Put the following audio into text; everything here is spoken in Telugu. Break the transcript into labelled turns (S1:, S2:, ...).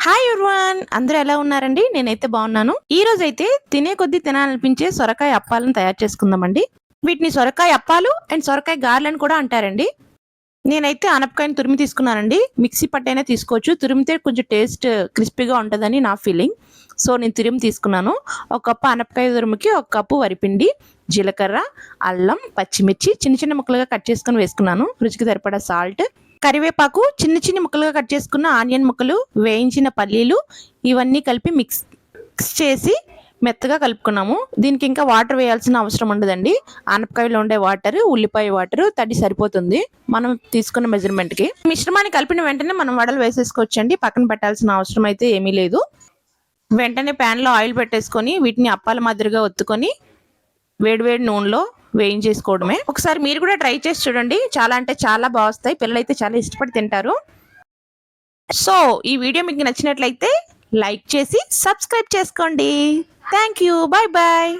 S1: హాయ్ ఎవ్రీవన్, అందరూ ఎలా ఉన్నారండి? నేనైతే బాగున్నాను. ఈ రోజు అయితే తినే కొద్దీ తినాలనిపించే సొరకాయ అప్పాలను తయారు చేసుకుందామండి. వీటిని సొరకాయ అప్పాలు అండ్ సొరకాయ గారెలని కూడా అంటారండి. నేనైతే ఆనపకాయని తురిమి తీసుకున్నానండి. మిక్సీ పట్టైనా తీసుకోవచ్చు. తురిమితే కొంచెం టేస్ట్ క్రిస్పీగా ఉంటుందని నా ఫీలింగ్. సో నేను తురిమి తీసుకున్నాను. ఒక కప్పు ఆనపకాయ తురుముకి ఒక కప్పు వరిపిండి, జీలకర్ర, అల్లం, పచ్చిమిర్చి చిన్న చిన్న ముక్కలుగా కట్ చేసుకుని వేసుకున్నాను. రుచికి సరిపడా సాల్ట్, కరివేపాకు, చిన్న చిన్న ముక్కలుగా కట్ చేసుకున్న ఆనియన్ ముక్కలు, వేయించిన పల్లీలు, ఇవన్నీ కలిపి మిక్స్ చేసి మెత్తగా కలుపుకున్నాము. దీనికి ఇంకా వాటర్ వేయాల్సిన అవసరం ఉండదండి. ఆనపకాయలో ఉండే వాటర్, ఉల్లిపాయ వాటర్ తడి సరిపోతుంది మనం తీసుకున్న మెజర్మెంట్కి. మిశ్రమాన్ని కలిపిన వెంటనే మనం వడలు వేసేసుకోవచ్చండి. పక్కన పెట్టాల్సిన అవసరం అయితే ఏమీ లేదు. వెంటనే ప్యాన్లో ఆయిల్ పెట్టేసుకొని వీటిని అప్పాల మాదిరిగా ఒత్తుకొని వేడివేడి నూనెలో వేయించేసుకోవడమే. ఒకసారి మీరు కూడా ట్రై చేసి చూడండి. చాలా అంటే చాలా బాగుస్తాయి. పిల్లలైతే చాలా ఇష్టపడి తింటారు. సో ఈ వీడియో మీకు నచ్చినట్లయితే లైక్ చేసి సబ్స్క్రైబ్ చేసుకోండి. Thank you. Bye bye.